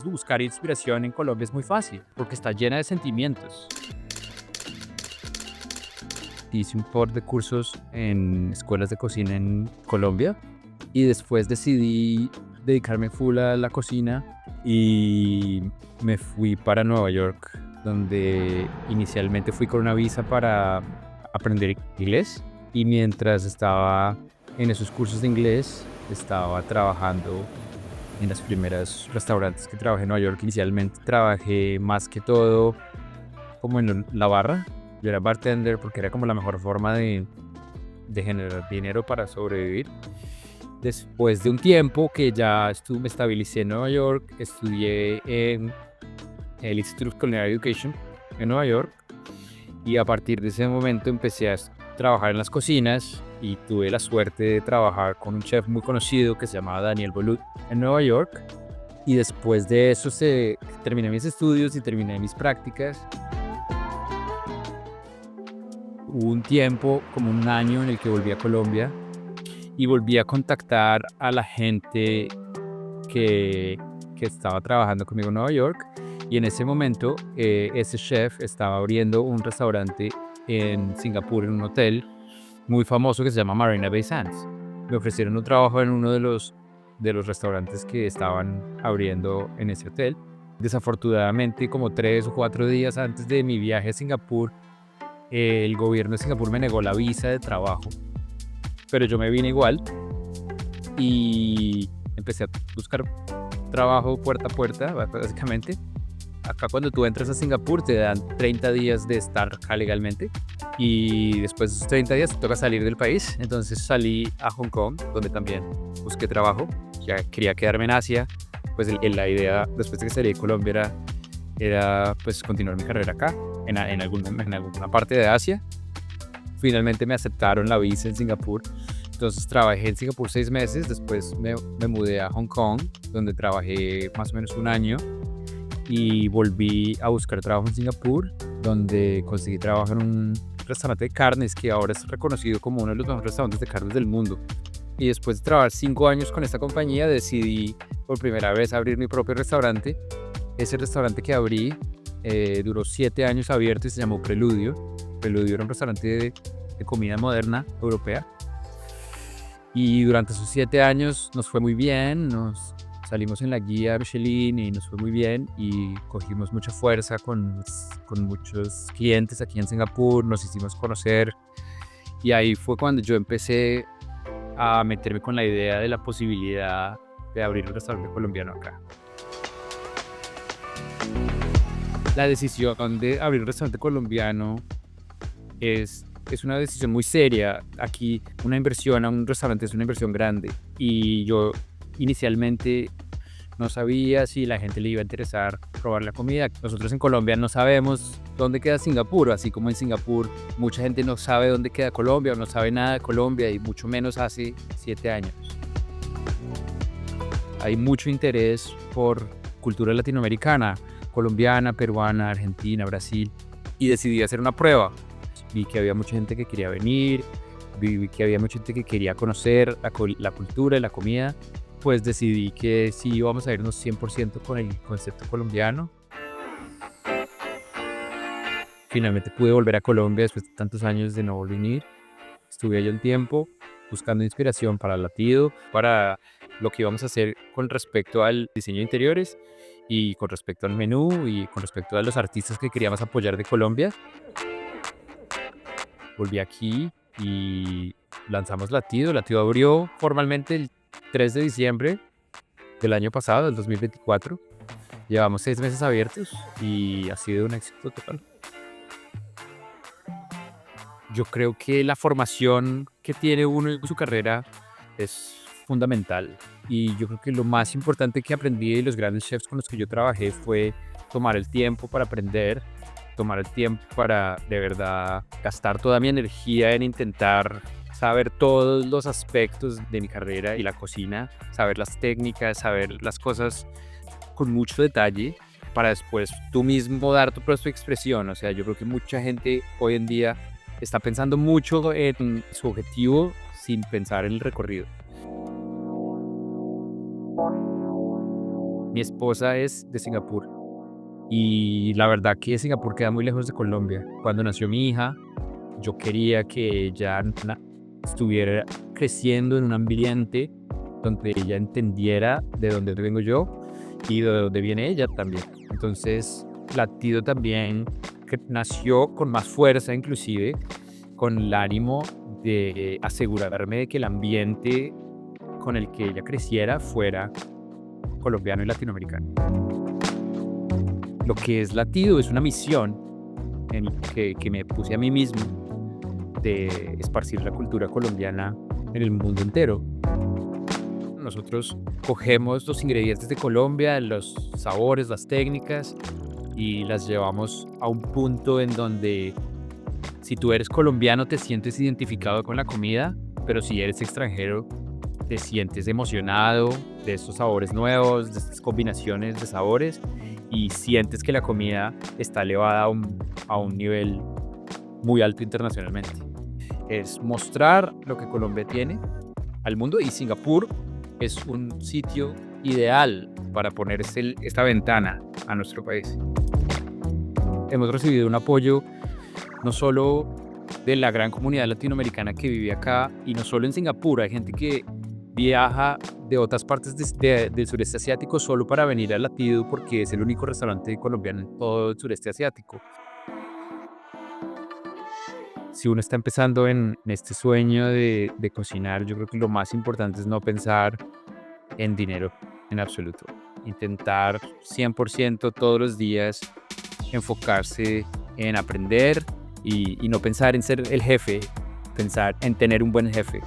Buscar inspiración en Colombia es muy fácil porque está llena de sentimientos. Hice un par de cursos en escuelas de cocina en Colombia y después decidí dedicarme full a la cocina y me fui para Nueva York, donde inicialmente fui con una visa para aprender inglés, y mientras estaba en esos cursos de inglés estaba trabajando en los primeros restaurantes que trabajé en Nueva York. Inicialmente trabajé más que todo como en la barra. Yo era bartender porque era como la mejor forma de generar dinero para sobrevivir. Después de un tiempo que ya me estabilicé en Nueva York, estudié en el Institute of Culinary Education en Nueva York, y a partir de ese momento empecé a trabajar en las cocinas y tuve la suerte de trabajar con un chef muy conocido que se llamaba Daniel Boulud en Nueva York. Y después de eso terminé mis estudios y terminé mis prácticas. Hubo un tiempo, como un año, en el que volví a Colombia y volví a contactar a la gente que estaba trabajando conmigo en Nueva York. Y en ese momento, ese chef estaba abriendo un restaurante en Singapur, en un hotel muy famoso que se llama Marina Bay Sands. Me ofrecieron un trabajo en uno de los restaurantes que estaban abriendo en ese hotel. Desafortunadamente, como 3 o 4 días antes de mi viaje a Singapur, el gobierno de Singapur me negó la visa de trabajo, pero yo me vine igual y empecé a buscar trabajo puerta a puerta, básicamente. Acá cuando tú entras a Singapur te dan 30 días de estar acá legalmente, y después de esos 30 días te toca salir del país. Entonces salí a Hong Kong, donde también busqué trabajo. Ya quería quedarme en Asia, pues la idea después de que salí de Colombia era pues continuar mi carrera acá, en alguna parte de Asia. Finalmente me aceptaron la visa en Singapur. Entonces trabajé en Singapur 6 meses, después me mudé a Hong Kong, donde trabajé más o menos un año, y volví a buscar trabajo en Singapur, donde conseguí trabajo en un restaurante de carnes que ahora es reconocido como uno de los mejores restaurantes de carnes del mundo. Y después de trabajar 5 años con esta compañía, decidí por primera vez abrir mi propio restaurante. Ese restaurante que abrí duró 7 años abierto y se llamó Preludio. Preludio era un restaurante de comida moderna europea. Y durante esos 7 años nos fue muy bien, nos salimos en la guía Michelin y nos fue muy bien, y cogimos mucha fuerza con muchos clientes aquí en Singapur, nos hicimos conocer, y ahí fue cuando yo empecé a meterme con la idea de la posibilidad de abrir un restaurante colombiano acá. La decisión de abrir un restaurante colombiano es una decisión muy seria. Aquí una inversión a un restaurante es una inversión grande, y yo inicialmente no sabía si la gente le iba a interesar probar la comida. Nosotros en Colombia no sabemos dónde queda Singapur, así como en Singapur mucha gente no sabe dónde queda Colombia o no sabe nada de Colombia, y mucho menos hace 7 años. Hay mucho interés por cultura latinoamericana, colombiana, peruana, argentina, Brasil, y decidí hacer una prueba. Vi que había mucha gente que quería venir, vi que había mucha gente que quería conocer la cultura y la comida. Pues decidí que sí íbamos a irnos 100% con el concepto colombiano. Finalmente pude volver a Colombia después de tantos años de no venir. Estuve allá un tiempo buscando inspiración para Latido, para lo que íbamos a hacer con respecto al diseño de interiores, y con respecto al menú, y con respecto a los artistas que queríamos apoyar de Colombia. Volví aquí y lanzamos Latido. Latido abrió formalmente el 3 de diciembre del año pasado, del 2024. Llevamos 6 meses abiertos y ha sido un éxito total. Yo creo que la formación que tiene uno en su carrera es fundamental, y yo creo que lo más importante que aprendí de los grandes chefs con los que yo trabajé fue tomar el tiempo para aprender, tomar el tiempo para de verdad gastar toda mi energía en intentar saber todos los aspectos de mi carrera y la cocina, saber las técnicas, saber las cosas con mucho detalle, para después tú mismo dar tu propia expresión. O sea, yo creo que mucha gente hoy en día está pensando mucho en su objetivo sin pensar en el recorrido. Mi esposa es de Singapur y la verdad que Singapur queda muy lejos de Colombia. Cuando nació mi hija, yo quería que ella estuviera creciendo en un ambiente donde ella entendiera de dónde vengo yo y de dónde viene ella también. Entonces, Latido también que nació con más fuerza, inclusive, con el ánimo de asegurarme de que el ambiente con el que ella creciera fuera colombiano y latinoamericano. Lo que es Latido es una misión que me puse a mí mismo de esparcir la cultura colombiana en el mundo entero. Nosotros cogemos los ingredientes de Colombia, los sabores, las técnicas y las llevamos a un punto en donde si tú eres colombiano te sientes identificado con la comida, pero si eres extranjero te sientes emocionado de estos sabores nuevos, de estas combinaciones de sabores y sientes que la comida está elevada a un nivel muy alto internacionalmente. Es mostrar lo que Colombia tiene al mundo y Singapur es un sitio ideal para poner esta ventana a nuestro país. Hemos recibido un apoyo no solo de la gran comunidad latinoamericana que vive acá y no solo en Singapur, hay gente que viaja de otras partes del sureste asiático solo para venir al Latido porque es el único restaurante colombiano en todo el sureste asiático. Si uno está empezando en este sueño de cocinar, yo creo que lo más importante es no pensar en dinero en absoluto. Intentar 100% todos los días enfocarse en aprender y no pensar en ser el jefe, pensar en tener un buen jefe.